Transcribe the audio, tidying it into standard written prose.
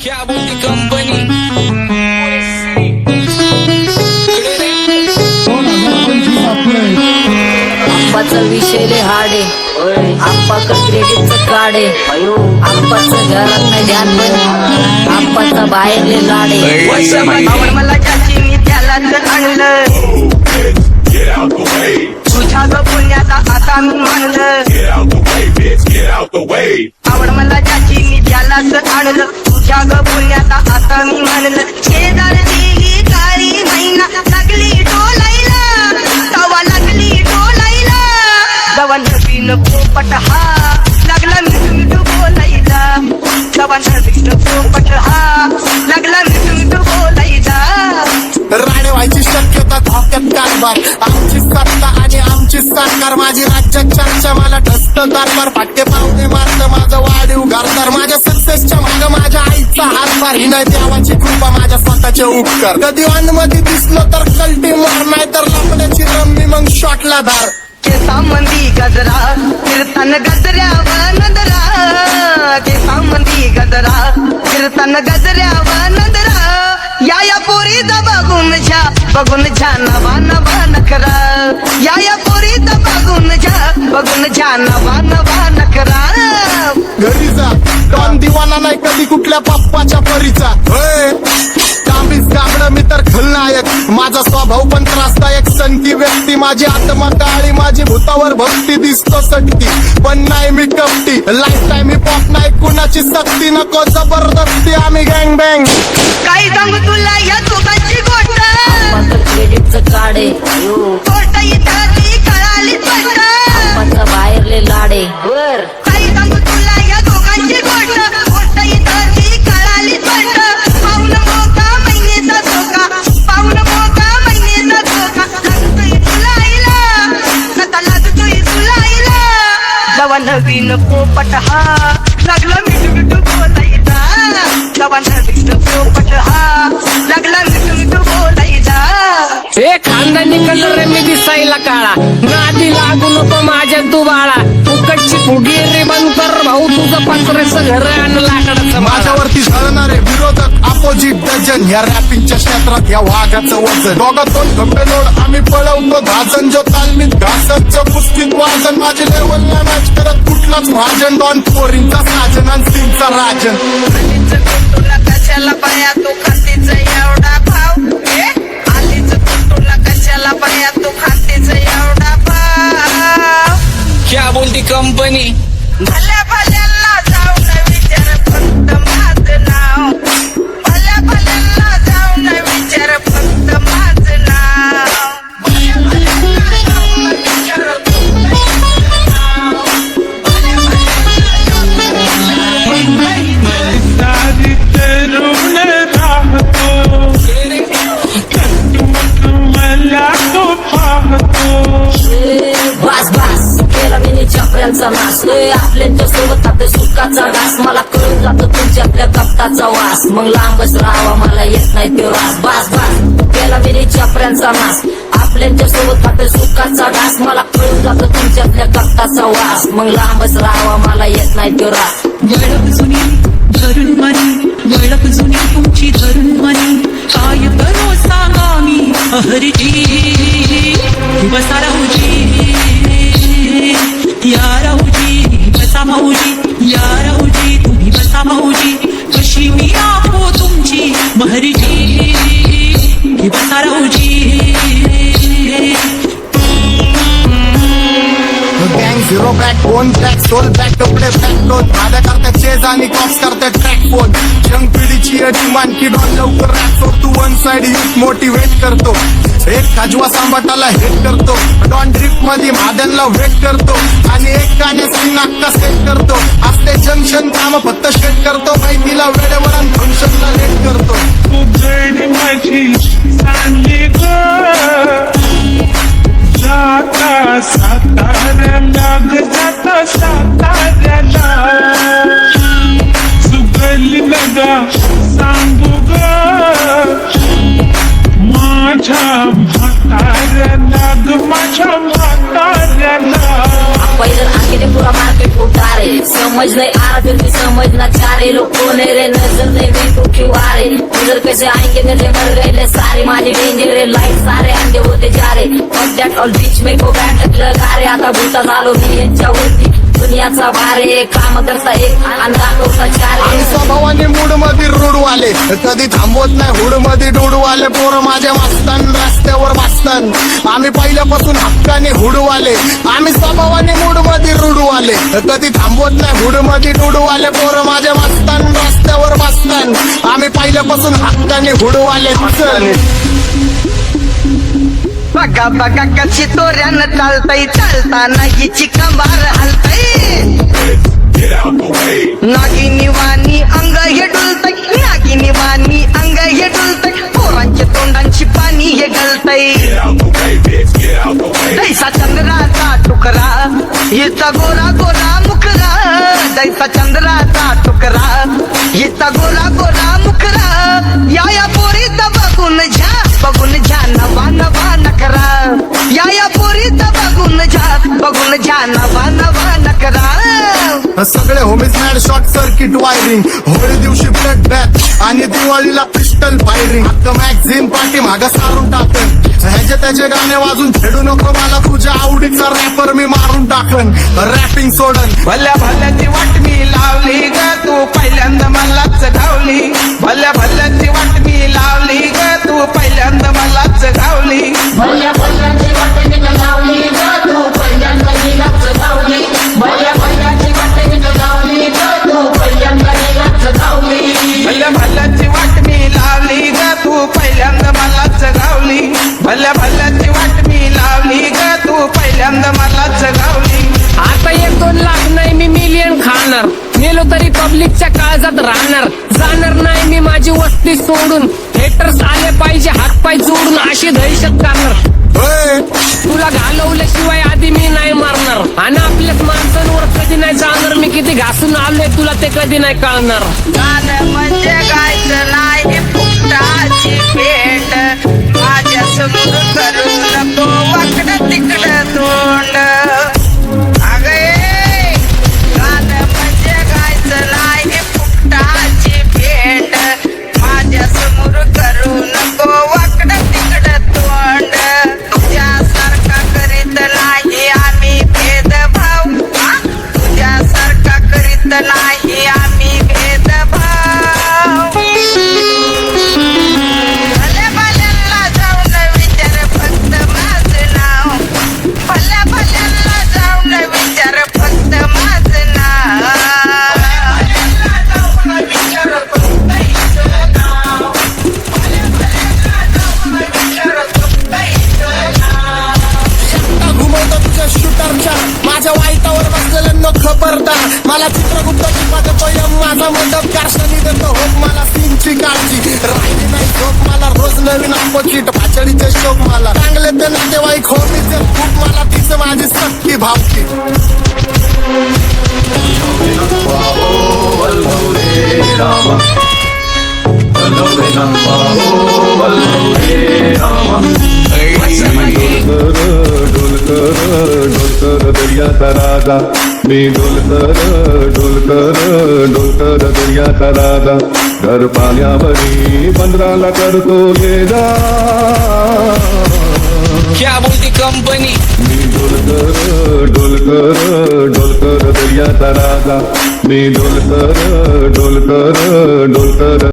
क्या बोलती कंपनी आप्पाचा विषय रे हाडे आप्पाकडे क्रेडिटचं काढे आप्पाचं घरात नाही ध्यान पण आप्पाचा बाहेरले लाडे आवड मला ज्याची मी त्यालाच आणलं तुझ्या ग पुण्याचा आता मी मानलं आवड मला ज्याची मी त्यालाच आणलं तुझ्या ग पुण्याचा आता मी मानलं शेजार दिली काळी महिना लागली डोलायला तवा लागली डोलायला जवा नवीन पोपट हा लागला मिठू बोलायला जवा नवीन पोपट हा लागला मिठू बोलायला राणे व्हायची शक्यता धोक्यात कारभार आमची सत्ता आणि आमची सरकार माझी राज्यात चर्चा मला ढस्त कारभार फाटके पावणे मारत माझं वाढीव घरदार माझ्या सक्सेसच्या माग माझ्या आईचा हातभार ही नाही देवाची कृपा माझ्या स्वतःचे उपकार कधी मध्ये दिसलं तर कल्टी मार नाही तर लपण्याची रम्मी मग शॉटला धार केसामंदी गजरा कीर्तन गजऱ्यावर नदरा केसामंदी गजरा कीर्तन गजऱ्यावर नदरा या पोरीचा बघून झा नवा नवा नखरा या पोरीचा बघून झा नवा नवा नखरा घरी जा डॉन दिवाना नाही कधी कुठल्या पप्पाच्या परीचा कांबीज गाबड मी तर खलनायक माझा स्वभाव पण त्रासदायक सनकी व्यक्ती माझी आत्मा काळी माझी भूतावर भक्ती दिसतो सटकी पण नाही मी कपटी लाईफ टाइम ही पॉप नाही कुणाची सक्ती नको जबरदस्ती आम्ही गँग बँग काही सांगू तुला या दोघांची गोष्ट आप्पाचं क्रेडिटचं काढे गोष्ट इथं ती कळाली स्पष्ट आप्पाचा बाहेरले लाडे काही सांगू तुला या दोघांची गोष्ट इथं ती कळाली स्पष्ट पाऊन मोका महिनेचा धोका पाऊन मोका महिनेचा धोका लागतोय तुला आईला नका लागतोय तुला आईला जवा नवीन पोपट हा लागला मिठू बोलायचा जवा नवीन पोपट हा लागला मिठू बोलायचा ए खानदानी कलर रे मी दिसायला काळा नादी लागू नको माझ्या तू बाळा फुकटची फुगी रे बंद कर भाऊ तुझं पत्र्याचं घर आणि लाकडाचं माझ्यावरती झळणारे विरोधक अपोजिट डझन या रॅपिंगच्या क्षेत्रात या वाघाचं वजन दोघातून खंबे लोड आम्ही पळवतो धाजन जो तालमीत घासतचं पुस्तीत वाजन माझी लेवल नाही मॅच करत कुठलाच भाजन डॉन पोरींचा साजन आणि सिंगचा राजन तुला कशाला पाया तू खातीचा एवढा भाव आलीच तुला कशाला पाया तू खातीचा एवढा भाव क्या बोलती कंपनी भल्या भल्यांना जाऊन विचार फक्त माझं नाव भल्या भल्यांना जाऊन विचार फक्त माझं नाव भल्या भल्यांना जाऊन विचार फक्त माझं नाव भल्या सारी तरुण राहतो मला तो पाहतो बास बास केला मी चपऱ्यांचा नाश आपल्या सोबत आपल्या सुखाचा घास मला कळून जातो तुमच्यातल्या कपटाचा वास मग लांबच राहावा मला येत नाही तो रास बास बास केला मी चपऱ्यांचा नाश आपल्या सोबत आपल्या सुखाचा घास मला कळून जातो तुमच्यातल्या कपटाचा वास मग लांबच राहावा मला येत नाही तो रास वळख जुनी धरून मनी वळख जुनी तुमची धरून मनी काय करो सांगा मी हरजी बसा राहूजी या राहूजी बसा भाऊजी या राहूजी तुम्ही बसा भाऊजी कशी मी राहो तुमची महरजी बसा राहूजी गँग zero back phone track soul back कपडे बॅक टोन माझ्या करता चेज आणि कॉप्स करता ट्रॅक फोन यंग पिढीची डिमांड की डॉन लवकर रॅप सोड तू वन साइड यूथ मोटिवेट करतो एक खाजवा सांबाटाला हेट करतो डॉन ड्रिफ्ट मध्ये महादनला वेट करतो आणि एक गाण्याची नाक्का सेट करतो असते जंक्शन काम फक्त शेट करतो माहितीला वेळेवर आणि फंक्शनला लेट करतो उजळी माझी चांगली ग जाता साताऱ्याला ग जाता साताऱ्याला सुगली लगा सांगू ग माझ्या म्हाताऱ्याला ग माझ्या म्हाताऱ्याला पहिलं आखिरे पुरा मार्केट उतारे समज नहीं आ रहा फिर भी समझना चाह रहे लोग कौन है रे नजर नहीं मेरे को तू क्यों आ रे उधर कैसे आएंगे मेरे मर गए सारे माझे डेंजर लाईट सारे अंडे होते जा रे और दॅट ऑल बीच में गो बॅट लगा रे आता भूता झालो मी यांच्यावरती दुनियाचा भारे काम करता एक आणि दाखवता चार आम्ही स्वभावाने मूड मध्ये रूडवाले कधी थांबवत नाही हुड मध्ये डुडवाले पोरं माझ्या मस्तान रस्त्यावर बसतान आम्ही पहिल्यापासून हक्काने हुडवाले आम्ही स्वभावाने मूड मध्ये रूडवाले कधी थांबवत नाही हुड मध्ये डुडवाले पोरं माझ्या मस्तान रस्त्यावर बसतान आम्ही पहिल्यापासून हक्काने हुडवाले बघा बघा कशी तोऱ्यानं चालतय चालताना हिची कंबार हलतय नागिनी वाणी अंग हे डुलतय नागिनी वाणी अंग हे डुलतय पोरांच्या तोंडांची पाणी हे गळतय जैसा चंद्राचा तुकडा हिचा गोरा गोरा मुखरा जैसा चंद्राचा तुकडा हिचा गोरा गोरा मुखरा या पोरीचा बघून झा नवा नवा नकरा या पोरीचा बघून झा नवा नवा नकरा सगळे homies mad short circuit wiring Holi दिवशी ब्लड बॅथ आणि दिवाळीला पिस्टल फायरिंग हक्क मॅगझिन पाठी मागा सारून टाकन ह्याचे त्याचे गाणे वाजून खेळू नको मला तुझ्या आवडीचा रॅपर मी मारून टाकन रॅपिंग सोडन भल्या भल्याची वाट मी लावली ग तू पहिल्यांदा मलाच गावली भल्या भल्याची वाट मी लावली ग तू पहिल्यांदा मलाच गावली भल्या भल्याची वाट मी लावली ग तू पहिल्यांदा मीलाच गावली भल्या भल्याची वाट मी लावली ग तू पहिल्यांदा मीलाच गावली भल्या भल्याची वाट मी लावली ग तू पहिल्यांदा मलाच गावली भल्या भल्याची वाट मी लावली ग तू पहिल्यांदा मलाच गावली आता 1-2 लाख नाही मी मिलियन खाणार मेलो तरी पब्लिकच्या काळजात राहणार जाणार नाही मी माझी वस्ती सोडून हेटर्स आले पाहिजे हातपाय जोडून अशी दहशत करणार तुला घालवल्याशिवाय आधी मी नाही मारणार आणि आपल्याच माणसांवर कधी नाही जाणार मी किती घासून आलोय तुला ते कधी नाही कळणार गाणं म्हणजे गायचं नाही फुकटाची भेट माझ्या समोर करू नको वाकडं तिकडं तोंड अगे गाणं म्हणजे गायचं नाही फुकटाची भेट माझ्या समोर करू नको वाकडं तिकडं तोंड तुझ्यासारखा करीत नाही आम्ही भेदभाव तुझ्यासारखा करीत नाही आम्ही भेदभाव भल्या भल्यांना जाऊन विचार फक्त माझं नाव भल्या भल्यांना जाऊन विचार फक्त माझं नाव घुमवतो तुझ्या शूटरच्या माझ्या वाईटावर बसलेल्यांना खबरदार मला चित्रगुप्त माझं पयम माझा मंडप कारशनी देतो होप मला सीनची काळजी राहिली नाही झोप मला रोज नवीन अपोजिट भाचडीचे शोक मला चांगले ते नातेवाईक होमीचे खूप मला तिचं माझी सक्की भावकी डोलकर दर्याचा राजा मी डोलकर दर्याचा राजा घर पाण्यावरी बंदराला करतो ये जा क्या बोलती कंपनी मी डोलकर दर्याचा राजा मी डोलकर